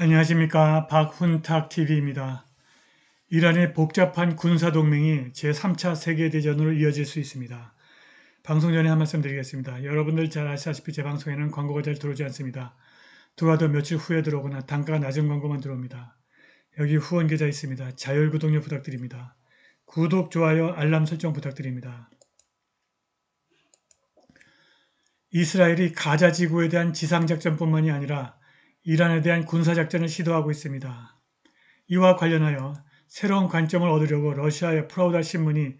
안녕하십니까. 박훈탁TV입니다. 이란의 복잡한 군사동맹이 제3차 세계대전으로 이어질 수 있습니다. 방송 전에 한 말씀 드리겠습니다. 여러분들 잘 아시다시피 제 방송에는 광고가 잘 들어오지 않습니다. 들어와도 며칠 후에 들어오거나 단가가 낮은 광고만 들어옵니다. 여기 후원 계좌 있습니다. 자율 구독료 부탁드립니다. 구독, 좋아요, 알람 설정 부탁드립니다. 이스라엘이 가자 지구에 대한 지상작전뿐만이 아니라 이란에 대한 군사작전을 시도하고 있습니다. 이와 관련하여 새로운 관점을 얻으려고 러시아의 프라우다 신문이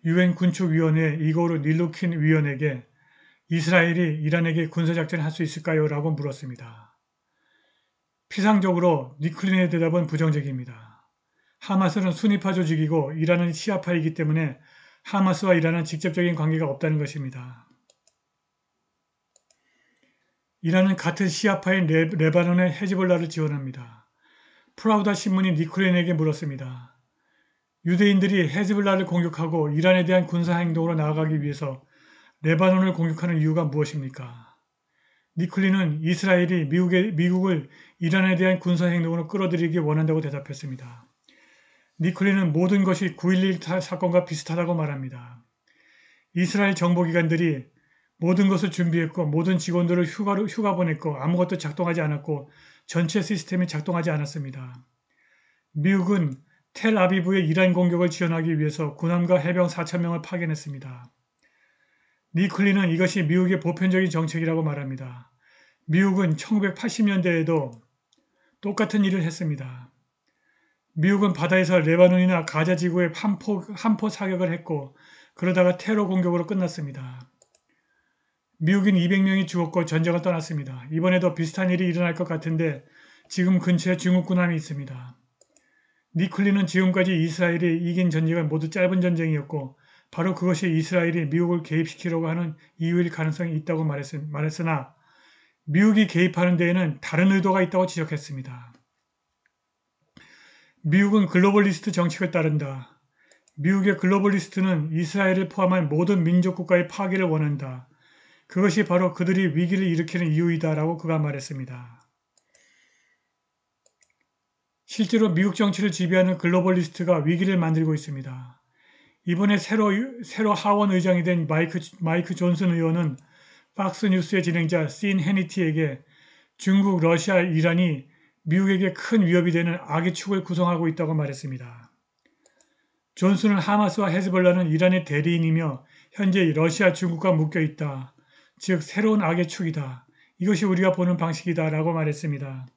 유엔 군축위원회 이고르 닐루킨 위원에게 이스라엘이 이란에게 군사작전을 할 수 있을까요? 라고 물었습니다. 피상적으로 니클린의 대답은 부정적입니다. 하마스는 순위파 조직이고 이란은 시아파이기 때문에 하마스와 이란은 직접적인 관계가 없다는 것입니다. 이란은 같은 시아파인 레바논의 헤즈볼라를 지원합니다. 프라우다 신문이 니콜린에게 물었습니다. 유대인들이 헤즈볼라를 공격하고 이란에 대한 군사행동으로 나아가기 위해서 레바논을 공격하는 이유가 무엇입니까? 니콜린은 이스라엘이 미국을 이란에 대한 군사행동으로 끌어들이기 원한다고 대답했습니다. 니콜린은 모든 것이 9.11 사건과 비슷하다고 말합니다. 이스라엘 정보기관들이 모든 것을 준비했고 모든 직원들을 휴가 보냈고 아무것도 작동하지 않았고 전체 시스템이 작동하지 않았습니다. 미국은 텔아비브의 이란 공격을 지원하기 위해서 군함과 해병 4,000명을 파견했습니다. 니클리는 이것이 미국의 보편적인 정책이라고 말합니다. 미국은 1980년대에도 똑같은 일을 했습니다. 미국은 바다에서 레바논이나 가자 지구에 한포 사격을 했고 그러다가 테러 공격으로 끝났습니다. 미국인 200명이 죽었고 전쟁을 떠났습니다. 이번에도 비슷한 일이 일어날 것 같은데 지금 근처에 중국 군함이 있습니다. 니클리는 지금까지 이스라엘이 이긴 전쟁은 모두 짧은 전쟁이었고 바로 그것이 이스라엘이 미국을 개입시키려고 하는 이유일 가능성이 있다고 말했으나 미국이 개입하는 데에는 다른 의도가 있다고 지적했습니다. 미국은 글로벌리스트 정책을 따른다. 미국의 글로벌리스트는 이스라엘을 포함한 모든 민족 국가의 파괴를 원한다. 그것이 바로 그들이 위기를 일으키는 이유이다라고 그가 말했습니다. 실제로 미국 정치를 지배하는 글로벌리스트가 위기를 만들고 있습니다. 이번에 새로 하원 의장이 된 마이크 존슨 의원은 팍스뉴스의 진행자 신 해니티에게 중국, 러시아, 이란이 미국에게 큰 위협이 되는 악의 축을 구성하고 있다고 말했습니다. 존슨은 하마스와 헤즈볼라는 이란의 대리인이며 현재 러시아, 중국과 묶여 있다. 즉 새로운 악의 축이다. 이것이 우리가 보는 방식이다 라고 말했습니다.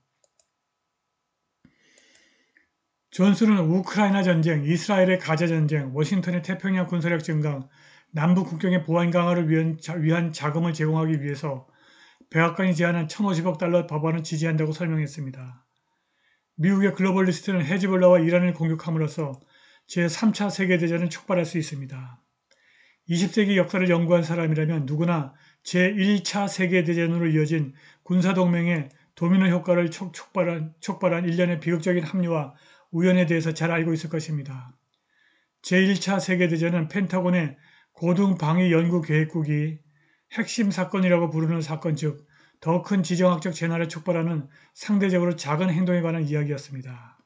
존슨은 우크라이나 전쟁, 이스라엘의 가자 전쟁, 워싱턴의 태평양 군사력 증강, 남북 국경의 보안 강화를 위한 자금을 제공하기 위해서 백악관이 제안한 1,050억 달러 법안을 지지한다고 설명했습니다. 미국의 글로벌리스트는 헤즈볼라와 이란을 공격함으로써 제3차 세계대전을 촉발할 수 있습니다. 20세기 역사를 연구한 사람이라면 누구나 제1차 세계대전으로 이어진 군사동맹의 도미노 효과를 촉발한 일련의 비극적인 합리와 우연에 대해서 잘 알고 있을 것입니다. 제1차 세계대전은 펜타곤의 고등방위연구계획국이 핵심 사건이라고 부르는 사건 즉 더 큰 지정학적 재난을 촉발하는 상대적으로 작은 행동에 관한 이야기였습니다.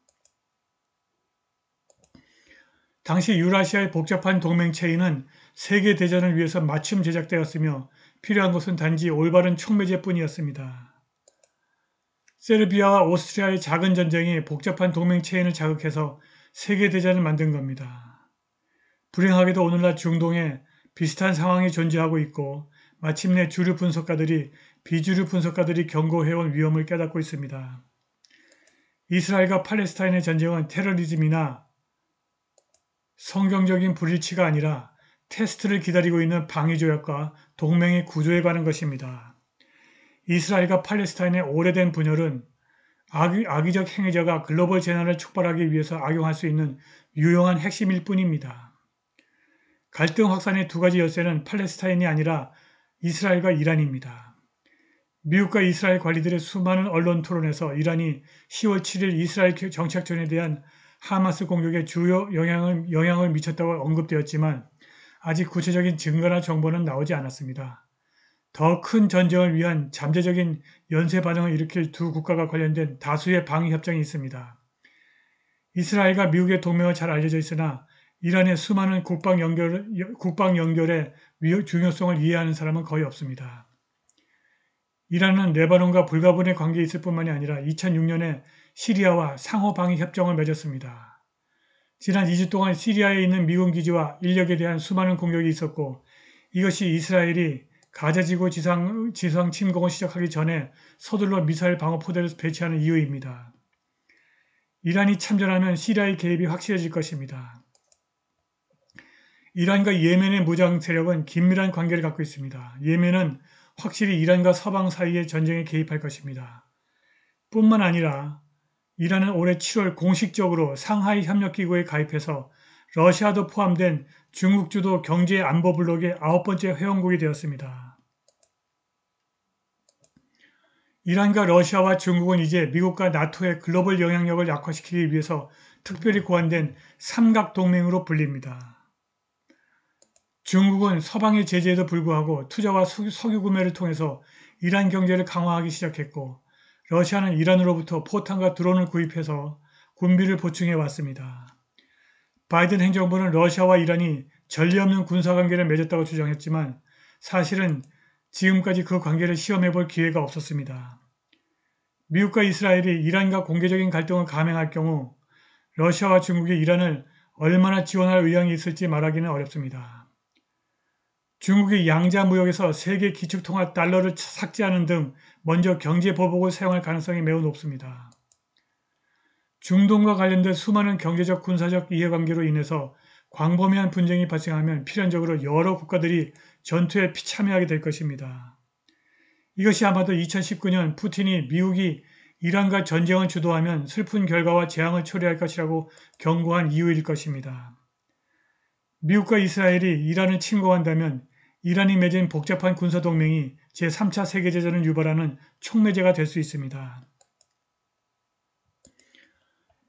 당시 유라시아의 복잡한 동맹체인은 세계대전을 위해서 맞춤 제작되었으며 필요한 것은 단지 올바른 촉매제뿐이었습니다. 세르비아와 오스트리아의 작은 전쟁이 복잡한 동맹체인을 자극해서 세계대전을 만든 겁니다. 불행하게도 오늘날 중동에 비슷한 상황이 존재하고 있고 마침내 주류 분석가들이 비주류 분석가들이 경고해온 위험을 깨닫고 있습니다. 이스라엘과 팔레스타인의 전쟁은 테러리즘이나 성경적인 불일치가 아니라 테스트를 기다리고 있는 방위조약과 동맹의 구조에 관한 것입니다. 이스라엘과 팔레스타인의 오래된 분열은 악의적 행위자가 글로벌 재난을 촉발하기 위해서 악용할 수 있는 유용한 핵심일 뿐입니다. 갈등 확산의 두 가지 열쇠는 팔레스타인이 아니라 이스라엘과 이란입니다. 미국과 이스라엘 관리들의 수많은 언론 토론에서 이란이 10월 7일 이스라엘 정착촌에 대한 하마스 공격에 주요 영향을 미쳤다고 언급되었지만 아직 구체적인 증거나 정보는 나오지 않았습니다. 더 큰 전쟁을 위한 잠재적인 연쇄 반응을 일으킬 두 국가가 관련된 다수의 방위 협정이 있습니다. 이스라엘과 미국의 동맹은 잘 알려져 있으나 이란의 수많은 국방 연결의 중요성을 이해하는 사람은 거의 없습니다. 이란은 레바논과 불가분의 관계에 있을 뿐만이 아니라 2006년에 시리아와 상호 방위 협정을 맺었습니다. 지난 2주 동안 시리아에 있는 미군 기지와 인력에 대한 수많은 공격이 있었고 이것이 이스라엘이 가자지구 지상 침공을 시작하기 전에 서둘러 미사일 방어 포대를 배치하는 이유입니다. 이란이 참전하면 시리아의 개입이 확실해질 것입니다. 이란과 예멘의 무장 세력은 긴밀한 관계를 갖고 있습니다. 예멘은 확실히 이란과 서방 사이의 전쟁에 개입할 것입니다. 뿐만 아니라 이란은 올해 7월 공식적으로 상하이 협력기구에 가입해서 러시아도 포함된 중국 주도 경제안보블록의 9번째 회원국이 되었습니다. 이란과 러시아와 중국은 이제 미국과 나토의 글로벌 영향력을 약화시키기 위해서 특별히 고안된 삼각동맹으로 불립니다. 중국은 서방의 제재에도 불구하고 투자와 석유 구매를 통해서 이란 경제를 강화하기 시작했고 러시아는 이란으로부터 포탄과 드론을 구입해서 군비를 보충해 왔습니다. 바이든 행정부는 러시아와 이란이 전례 없는 군사관계를 맺었다고 주장했지만 사실은 지금까지 그 관계를 시험해 볼 기회가 없었습니다. 미국과 이스라엘이 이란과 공개적인 갈등을 감행할 경우 러시아와 중국이 이란을 얼마나 지원할 의향이 있을지 말하기는 어렵습니다. 중국이 양자 무역에서 세계 기축통화 달러를 삭제하는 등 먼저 경제 보복을 사용할 가능성이 매우 높습니다. 중동과 관련된 수많은 경제적 군사적 이해관계로 인해서 광범위한 분쟁이 발생하면 필연적으로 여러 국가들이 전투에 참여하게 될 것입니다. 이것이 아마도 2019년 푸틴이 미국이 이란과 전쟁을 주도하면 슬픈 결과와 재앙을 초래할 것이라고 경고한 이유일 것입니다. 미국과 이스라엘이 이란을 침공한다면 이란이 맺은 복잡한 군사동맹이 제3차 세계대전을 유발하는 촉매제가 될 수 있습니다.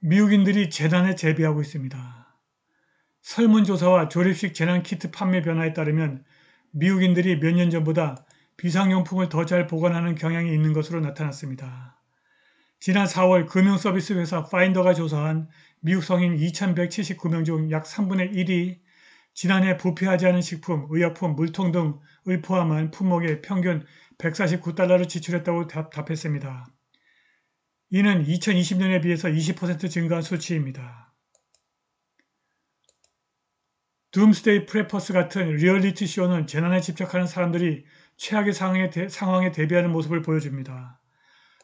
미국인들이 재난에 대비하고 있습니다. 설문조사와 조립식 재난키트 판매 변화에 따르면 미국인들이 몇 년 전보다 비상용품을 더 잘 보관하는 경향이 있는 것으로 나타났습니다. 지난 4월 금융서비스 회사 파인더가 조사한 미국 성인 2,179명 중 약 3분의 1이 지난해 부패하지 않은 식품, 의약품, 물통 등을 포함한 품목에 평균 149달러를 지출했다고 답했습니다. 이는 2020년에 비해서 20% 증가한 수치입니다. 둠스데이 프레퍼스 같은 리얼리티 쇼는 재난에 집착하는 사람들이 최악의 상황에 대비하는 모습을 보여줍니다.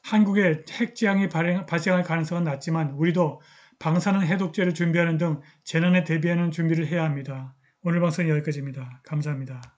한국에 핵재앙이 발생할 가능성은 낮지만 우리도 방사능 해독제를 준비하는 등 재난에 대비하는 준비를 해야 합니다. 오늘 방송은 여기까지입니다. 감사합니다.